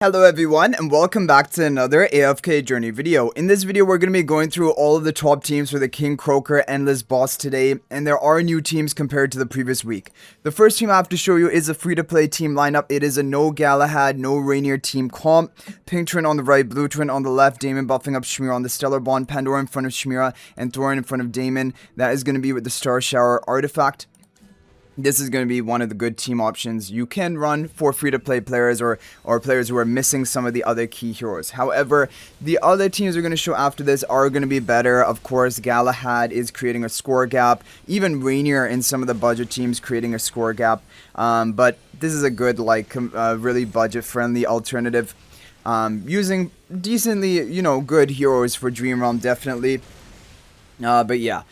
Hello everyone and welcome back to another AFK journey video. In this video we're going to be going through all of the top teams for the King Croaker Endless Boss today, and there are new teams compared to the previous week. The first team I have to show you is a free-to-play team lineup. It is a no Galahad, no Rainier team comp. Pink Twin on the right, Blue Twin on the left, Damon buffing up Shemira on the Stellar Bond, Pandora in front of Shemira, and Thoran in front of Damon. That is going to be with the Star Shower artifact. This is going to be one of the good team options you can run for free-to-play players or players who are missing some of the other key heroes. However, the other teams we're going to show after this are going to be better. Of course, Galahad is creating a score gap. Even Rainier in some of the budget teams creating a score gap. But this is a good, really budget-friendly alternative. Using decently, good heroes for Dream Realm, definitely. But yeah.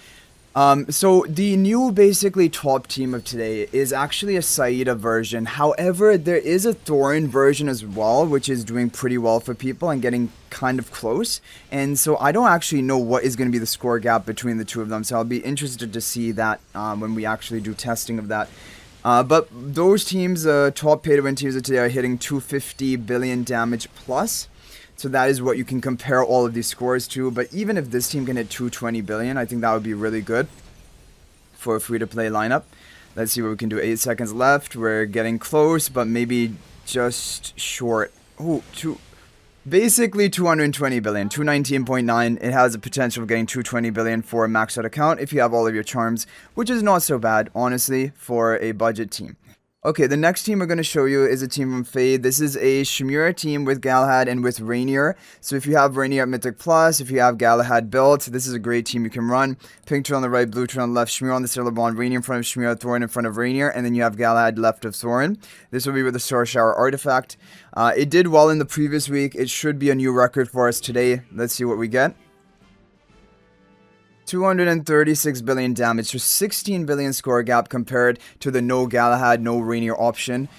So the new basically top team of today is actually a Saida version. However, there is a Thoran version as well, which is doing pretty well for people and getting kind of close. And so I don't actually know what is going to be the score gap between the two of them. So I'll be interested to see that when we actually do testing of that. But those teams, top pay-to-win teams of today are hitting 250 billion damage plus. So that is what you can compare all of these scores to. But even if this team can hit 220 billion, I think that would be really good for a free-to-play lineup. Let's see what we can do. 8 seconds left. We're getting close, but maybe just short. Oh, basically 220 billion. 219.9. It has the potential of getting 220 billion for a maxed out account if you have all of your charms, which is not so bad, honestly, for a budget team. Okay, the next team we're going to show you is a team from Fade. This is a Shemira team with Galahad and with Rainier. So if you have Rainier at Mythic Plus, if you have Galahad built, this is a great team you can run. Pink Twin on the right, Blue Twin on the left, Shemira on the Stellar Bond, Rainier in front of Shemira, Thoran in front of Rainier, and then you have Galahad left of Thoran. This will be with the Star Shower artifact. It did well in the previous week. It should be a new record for us today. Let's see what we get. 236 billion damage, so 16 billion score gap compared to the no Galahad, no Rainier option,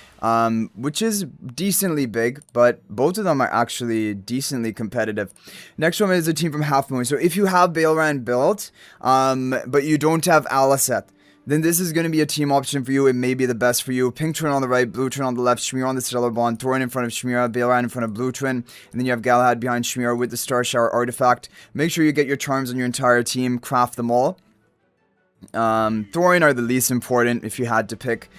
which is decently big, but both of them are actually decently competitive. Next one is a team from Half Moon. So if you have Baelran built, but you don't have Alaseth, then this is going to be a team option for you. It may be the best for you. Pink Twin on the right, Blue Twin on the left, Shemira on the Stellar Bond, Thoran in front of Shemira, Baelran in front of Blue Twin, and then you have Galahad behind Shemira with the Star Shower artifact. Make sure you get your charms on your entire team, craft them all. Thoran are the least important if you had to pick.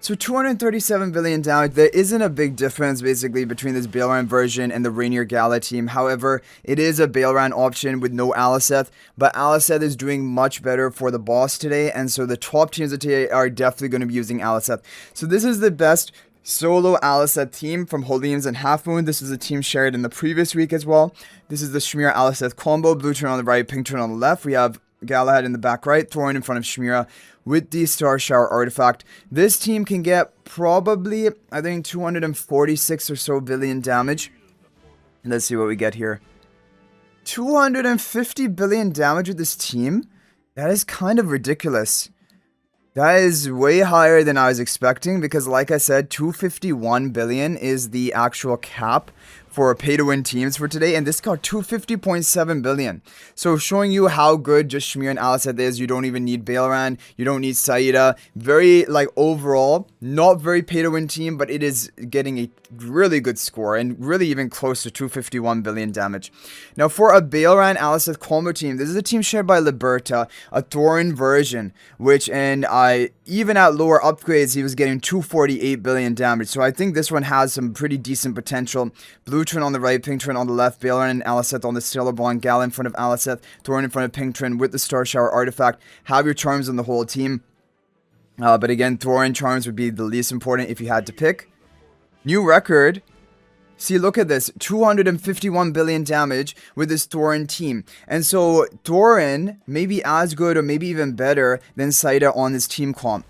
So 237 billion damage. There isn't a big difference basically between this Baelran version and the Rainier Gala team. However, it is a Baelran option with no Alaseth, but Alaseth is doing much better for the boss today, and so the top teams of today are definitely going to be using Alaseth. So this is the best solo Alaseth team from Holy and Half Moon. This is a team shared in the previous week as well. This is the Shemira Alaseth combo. Blue Twin on the right, Pink Twin on the left. We have Galahad in the back right, Thoran in front of Shemira with the Star Shower artifact. This team can get probably, I think, 246 or so billion damage. Let's see what we get here. 250 billion damage with this team? That is kind of ridiculous. That is way higher than I was expecting because, like I said, 251 billion is the actual cap for pay-to-win teams for today, and this got 250.7 billion. So showing you how good just Shemira and Alaseth is. You don't even need Baelran, you don't need Saida. Very, overall, not very pay-to-win team, but it is getting a really good score and really even close to 251 billion damage. Now for a Baelran Alaseth combo team, this is a team shared by Liberta, a Thoran version, which, and even at lower upgrades, he was getting 248 billion damage. So I think this one has some pretty decent potential. Blue Twin on the right, Pink Twin on the left, Baelran and Alaseth on the Stellar Bond, Gal in front of Alaseth, Thoran in front of Pink Twin with the Star Shower artifact. Have your charms on the whole team. But again, Thoran charms would be the least important if you had to pick. New record. See, look at this. 251 billion damage with this Thoran team. And so Thoran may be as good or maybe even better than Saida on this team comp.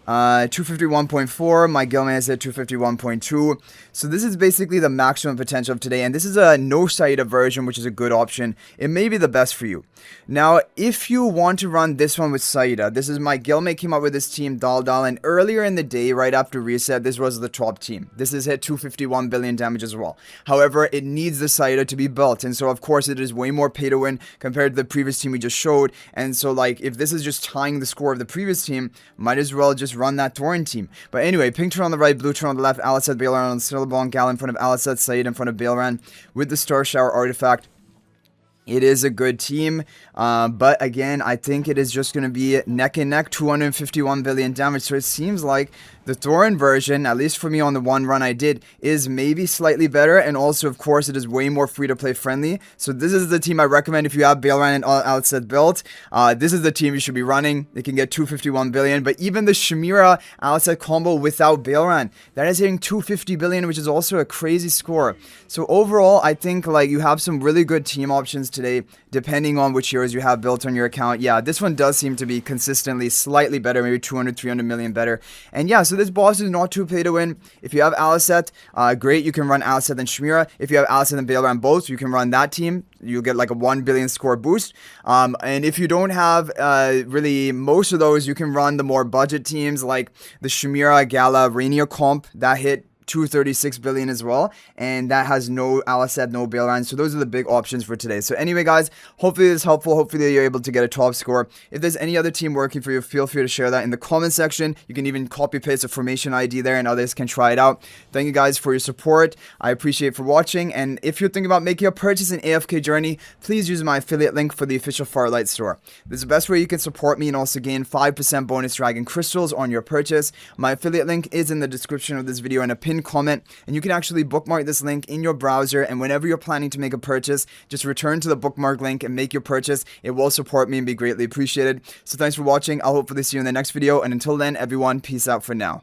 251.4, my Gilman is at 251.2, so this is basically the maximum potential of today, and this is a no Saida version, which is a good option. It may be the best for you. Now, if you want to run this one with Saida, this is my Gilmate came up with this team, Dal, and earlier in the day, right after reset, this was the top team. This is hit 251 billion damage as well. However, it needs the Saida to be built, and so of course it is way more pay to win compared to the previous team we just showed, and so if this is just tying the score of the previous team, might as well just just run that Thoran team. But anyway, pink turn on the right, blue turn on the left, Alicet, Baelran on the Syllabon, Gal in front of Alicet, Saida in front of Baelran with the Star Shower artifact. It is a good team, but again, I think it is just going to be neck and neck, 251 billion damage. So it seems like the Thoran version, at least for me on the one run I did, is maybe slightly better. And also, of course, it is way more free-to-play friendly. So this is the team I recommend if you have Baelran and Outset built. This is the team you should be running. It can get 251 billion. But even the Shemira Outset combo without Baelran, that is hitting 250 billion, which is also a crazy score. So overall, I think like you have some really good team options today, depending on which heroes you have built on your account. Yeah, this one does seem to be consistently slightly better, maybe 200, 300 million better. And yeah, so this boss is not too play to win. If you have Alicet, great, you can run Alicet and Shemira. If you have Alicet and Baelran both, you can run that team. You'll get like a 1 billion score boost. And if you don't have really most of those, you can run the more budget teams like the Shemira, Gala, Rainier comp that hit 236 billion as well, and that has no Alicet, no Baelran. So those are the big options for today. So anyway, guys, hopefully this is helpful. Hopefully you're able to get a top score. If there's any other team working for you, feel free to share that in the comment section. You can even copy paste a formation ID there and others can try it out. Thank you guys for your support. I appreciate for watching, and if you're thinking about making a purchase in AFK Journey, please use my affiliate link for the official Farlight store. This is the best way you can support me and also gain 5% bonus dragon crystals on your purchase. My affiliate link is in the description of this video and a pinned comment, and you can actually bookmark this link in your browser, and whenever you're planning to make a purchase, just return to the bookmark link and make your purchase. It will support me and be greatly appreciated. So thanks for watching. I'll hopefully see you in the next video, and until then, everyone, peace out for now.